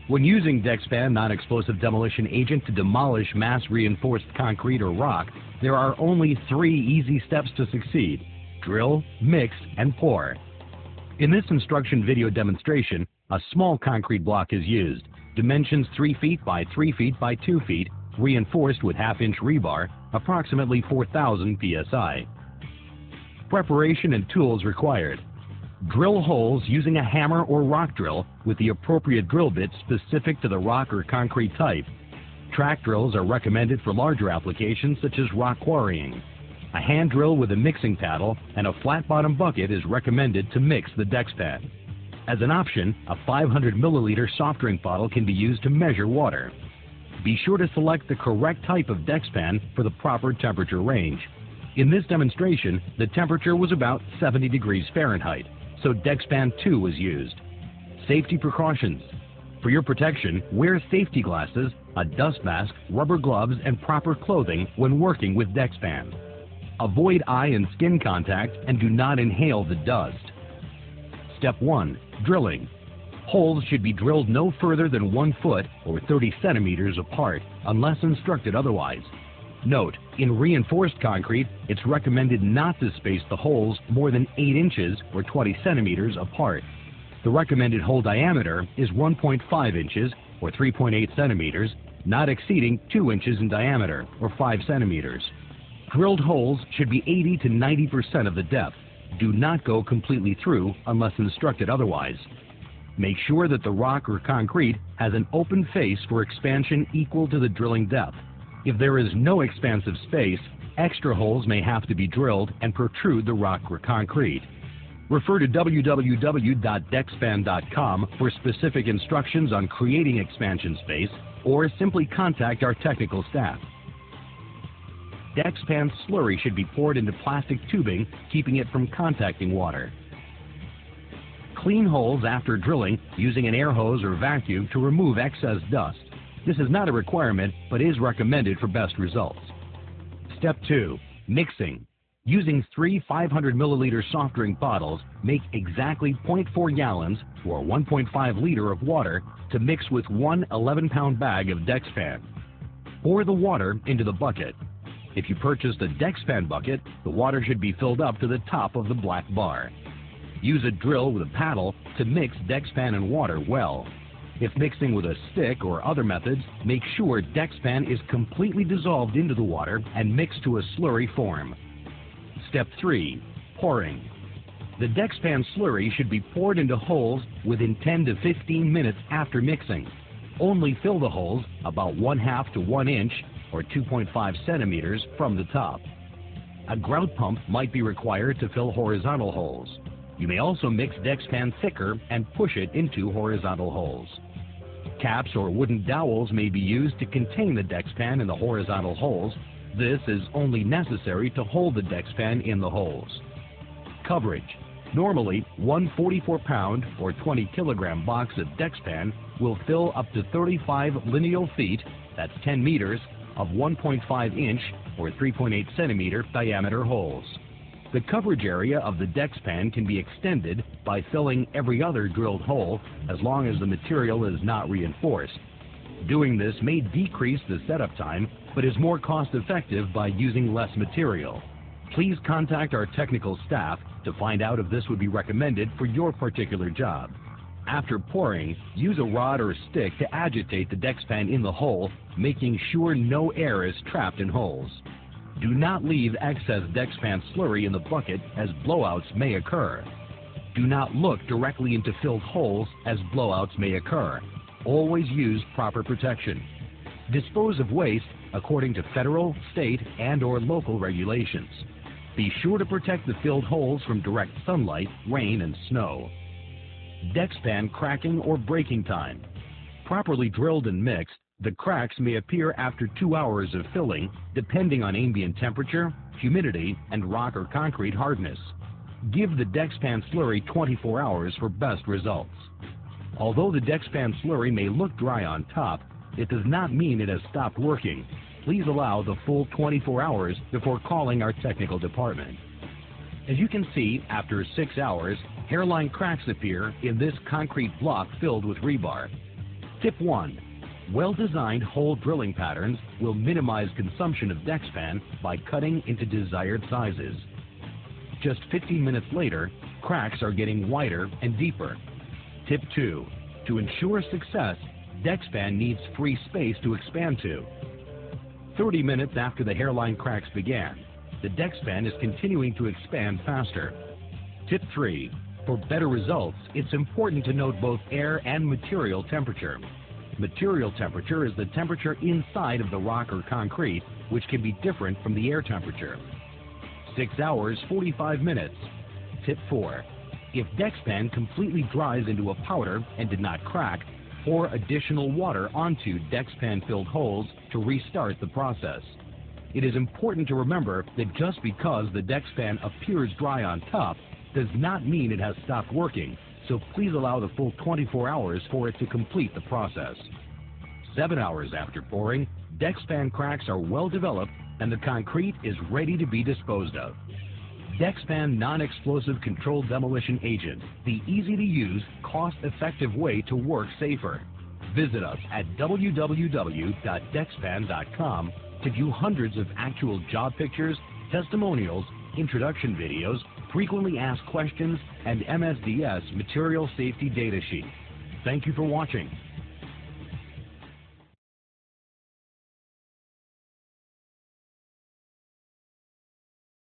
When using Dexpan non-explosive demolition agent to demolish mass reinforced concrete or rock, there are only 3 easy steps to succeed: drill, mix, and pour. In this instruction video demonstration, a small concrete block is used, dimensions 3 feet by 3 feet by 2 feet, reinforced with half-inch rebar, approximately 4,000 psi. Preparation and tools required: drill holes using a hammer or rock drill with the appropriate drill bit specific to the rock or concrete type. Track drills are recommended for larger applications such as rock quarrying. A hand drill with a mixing paddle and a flat bottom bucket is recommended to mix the Dexpan. As an option, a 500 milliliter soft drink bottle can be used to measure water. Be sure to select the correct type of Dexpan for the proper temperature range. In this demonstration, the temperature was about 70 degrees Fahrenheit, so Dexpan 2 was used. Safety precautions: for your protection, wear safety glasses, a dust mask, rubber gloves, and proper clothing when working with Dexpan. Avoid eye and skin contact and do not inhale the dust. Step 1. Drilling. Holes should be drilled no further than 1 foot or 30 centimeters apart unless instructed otherwise. Note, in reinforced concrete, it's recommended not to space the holes more than 8 inches or 20 centimeters apart. The recommended hole diameter is 1.5 inches or 3.8 centimeters, not exceeding 2 inches in diameter or 5 centimeters. Drilled holes should be 80 to 90% of the depth. Do not go completely through unless instructed otherwise. Make sure that the rock or concrete has an open face for expansion equal to the drilling depth. If there is no expansive space, extra holes may have to be drilled and protrude the rock or concrete. Refer to www.dexpan.com for specific instructions on creating expansion space, or simply contact our technical staff. Dexpan slurry should be poured into plastic tubing, keeping it from contacting water. Clean holes after drilling using an air hose or vacuum to remove excess dust. This is not a requirement, but is recommended for best results. Step 2. Mixing. Using 3 500 milliliter soft drink bottles, make exactly 0.4 gallons or 1.5 liter of water to mix with 1 11-pound bag of Dexpan. Pour the water into the bucket. If you purchased a Dexpan bucket, the water should be filled up to the top of the black bar. Use a drill with a paddle to mix Dexpan and water well. If mixing with a stick or other methods, make sure Dexpan is completely dissolved into the water and mixed to a slurry form. Step 3. Pouring. The Dexpan slurry should be poured into holes within 10 to 15 minutes after mixing. Only fill the holes about 1/2 to 1 inch or 2.5 centimeters from the top. A grout pump might be required to fill horizontal holes. You may also mix Dexpan thicker and push it into horizontal holes. Caps or wooden dowels may be used to contain the Dexpan in the horizontal holes. This is only necessary to hold the Dexpan in the holes. Coverage. Normally, one 44-pound or 20-kilogram box of Dexpan will fill up to 35 lineal feet, that's 10 meters, of 1.5 inch or 3.8 centimeter diameter holes. The coverage area of the Dexpan can be extended by filling every other drilled hole as long as the material is not reinforced. Doing this may decrease the setup time, but is more cost-effective by using less material. Please contact our technical staff to find out if this would be recommended for your particular job. After pouring, use a rod or stick to agitate the Dexpan in the hole, making sure no air is trapped in holes. Do not leave excess Dexpan slurry in the bucket, as blowouts may occur. Do not look directly into filled holes, as blowouts may occur. Always use proper protection. Dispose of waste according to federal, state, and/or local regulations. Be sure to protect the filled holes from direct sunlight, rain, and snow. Dexpan cracking or breaking time. Properly drilled and mixed, the cracks may appear after 2 hours of filling, depending on ambient temperature, humidity, and rock or concrete hardness. Give the Dexpan slurry 24 hours for best results. Although the Dexpan slurry may look dry on top, it does not mean it has stopped working. Please allow the full 24 hours before calling our technical department. As you can see, after 6 hours, hairline cracks appear in this concrete block filled with rebar. Tip 1. Well-designed hole drilling patterns will minimize consumption of Dexpan by cutting into desired sizes. Just 15 minutes later, cracks are getting wider and deeper. Tip 2. To ensure success, Dexpan needs free space to expand to. 30 minutes after the hairline cracks began, the Dexpan is continuing to expand faster. Tip 3. For better results, it's important to note both air and material temperature. Material temperature is the temperature inside of the rock or concrete, which can be different from the air temperature. 6 hours, 45 minutes. Tip 4. If Dexpan completely dries into a powder and did not crack, pour additional water onto Dexpan-filled holes to restart the process. It is important to remember that just because the Dexpan appears dry on top does not mean it has stopped working, so please allow the full 24 hours for it to complete the process. 7 hours after pouring, Dexpan cracks are well developed and the concrete is ready to be disposed of. Dexpan Non-Explosive Controlled Demolition Agent, the easy-to-use, cost-effective way to work safer. Visit us at www.dexpan.com to view hundreds of actual job pictures, testimonials, introduction videos, frequently asked questions, and MSDS material safety data sheet. Thank you for watching.